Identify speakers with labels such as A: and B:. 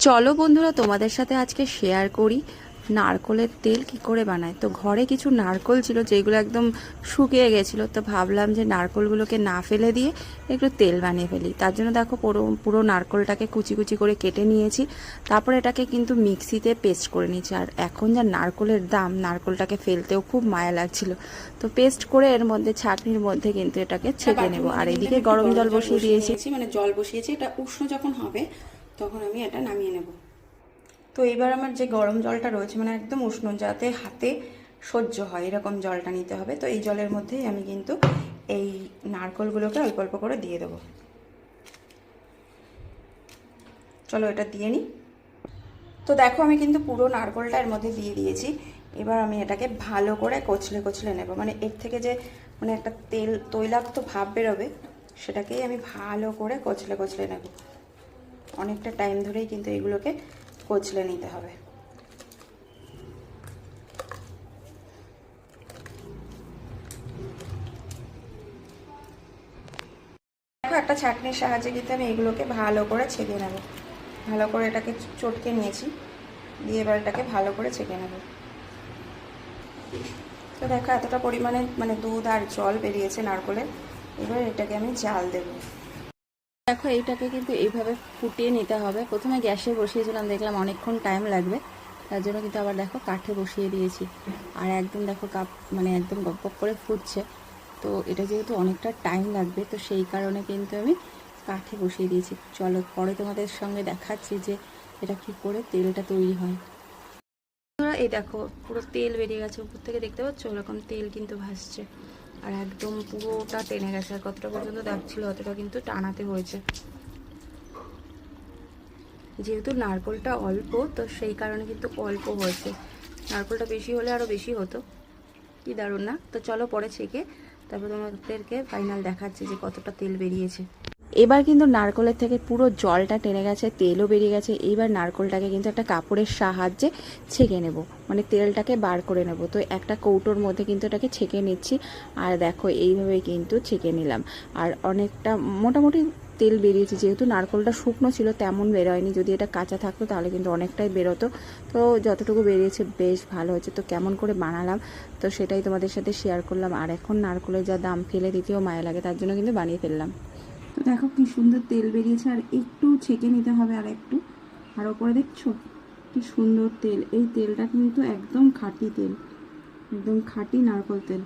A: চলো বন্ধুরা, তোমাদের সাথে আজকে শেয়ার করি নারকলের তেল কি করে বানায়। তো ঘরে কিছু নারকল ছিল যেগুলো একদম শুকিয়ে গেছিলো, তো ভাবলাম যে নারকলগুলোকে না ফেলে দিয়ে একটু তেল বানিয়ে ফেলি। তার জন্য দেখো পুরো পুরো নারকলটাকে কুচি কুচি করে কেটে নিয়েছি। তারপর এটাকে কিন্তু মিক্সিতে পেস্ট করে নিয়েছি। আর এখন যা নারকলের দাম, নারকলটাকে ফেলতেও খুব মায়া লাগছিল, তো পেস্ট করে এর মধ্যে ছাঁকনির মধ্যে কিন্তু এটাকে ছেঁকে নেব। আর এদিকে গরম জল বসিয়ে দিয়েছি, মানে জল বসিয়েছি। এটা উষ্ণ যখন হবে তখন আমি এটা নামিয়ে নেব। তো এবার আমার যে গরম জলটা রয়েছে, মানে একদম উষ্ণ, যাতে হাতে সহ্য হয় এরকম জলটা নিতে হবে। তো এই জলের মধ্যেই আমি কিন্তু এই নারকলগুলোকে অল্প অল্প করে দিয়ে দেবো। চলো এটা দিয়ে নিই। তো দেখো আমি কিন্তু পুরো নারকলটা এর মধ্যে দিয়ে দিয়েছি। এবার আমি এটাকে ভালো করে কচলে কচলে নেব, মানে এর থেকে যে মানে একটা তৈলাক্ত ভাব বেরোবে, সেটাকেই আমি ভালো করে কচলে কচলে নেব। অনেকটা টাইম ধরেই কিন্তু এগুলোকে কচলে নিতে হবে। দেখো একটা ছাঁকনির সাহায্যে কিন্তু আমি এগুলোকে ভালো করে ছেঁকে নেব। ভালো করে এটাকে চটকে নিয়েছি, দিয়ে এবার এটাকে ভালো করে ছেঁকে নেব। তো দেখো এতটা পরিমাণে মানে দুধ আর জল বেরিয়েছে নারকলের। এবার এটাকে আমি জাল দেব। দেখো এইটাকে কিন্তু এইভাবে ফুটিয়ে নিতে হবে। প্রথমে গ্যাসে বসিয়েছিলাম, দেখলাম অনেকক্ষণ টাইম লাগবে, তার জন্য কিন্তু আবার দেখো কাঠে বসিয়ে দিয়েছি। আর একদম দেখো কাপ মানে একদম গপ গপ করে ফুটছে। তো এটা যেহেতু অনেকটা টাইম লাগবে, তো সেই কারণে কিন্তু আমি কাঠে বসিয়ে দিয়েছি। চলো পরে তোমাদের সঙ্গে দেখাচ্ছি যে এটা কি করে তেলটা তৈরি হয়। এই দেখো পুরো তেল বেরিয়ে গেছে উপর থেকে, দেখতে পাচ্ছ ওরকম তেল কিন্তু ভাসছে। আর একদম পুরোটা টেনে গেছে, আর কতটা পর্যন্ত দাগছিল অতটা কিন্তু টানাতে হয়েছে। যেহেতু নারকলটা অল্প, তো সেই কারণে কিন্তু অল্প হয়েছে। নারকলটা বেশি হলে আরও বেশি হতো। কি দারুণ না? তো চলো পরে ছেঁকে তারপর তোমাদেরকে ফাইনাল দেখাচ্ছি যে কতটা তেল বেরিয়েছে। এবার কিন্তু নারকলের থেকে পুরো জলটা টেনে গেছে, তেলও বেরিয়ে গেছে। এইবার নারকলটাকে কিন্তু একটা কাপড়ের সাহায্যে ছেঁকে নেব, মানে তেলটাকে বার করে নেব। তো একটা কৌটোর মধ্যে কিন্তু এটাকে ছেঁকে নিচ্ছি। আর দেখো এইভাবে কিন্তু ছেঁকে নিলাম। আর অনেকটা মোটামুটি তেল বেরিয়েছে, যেহেতু নারকলটা শুকনো ছিল তেমন বেরোয়নি। যদি এটা কাঁচা থাকতো তাহলে কিন্তু অনেকটাই বেরোতো। তো যতটুকু বেরিয়েছে বেশ ভালো হয়েছে। তো কেমন করে বানালাম তো সেটাই তোমাদের সাথে শেয়ার করলাম। আর এখন নারকলের যা দাম, ফেলে দিতেও মায়া লাগে, তার জন্য কিন্তু বানিয়ে ফেললাম। তো দেখো কি সুন্দর তেল বেরিয়েছে, আর একটু ছেঁকে নিতে হবে আর একটু। আর ওপরে দেখছো কি সুন্দর তেল। এই তেলটা কিন্তু একদম খাঁটি তেল, একদম খাঁটি নারকল তেল।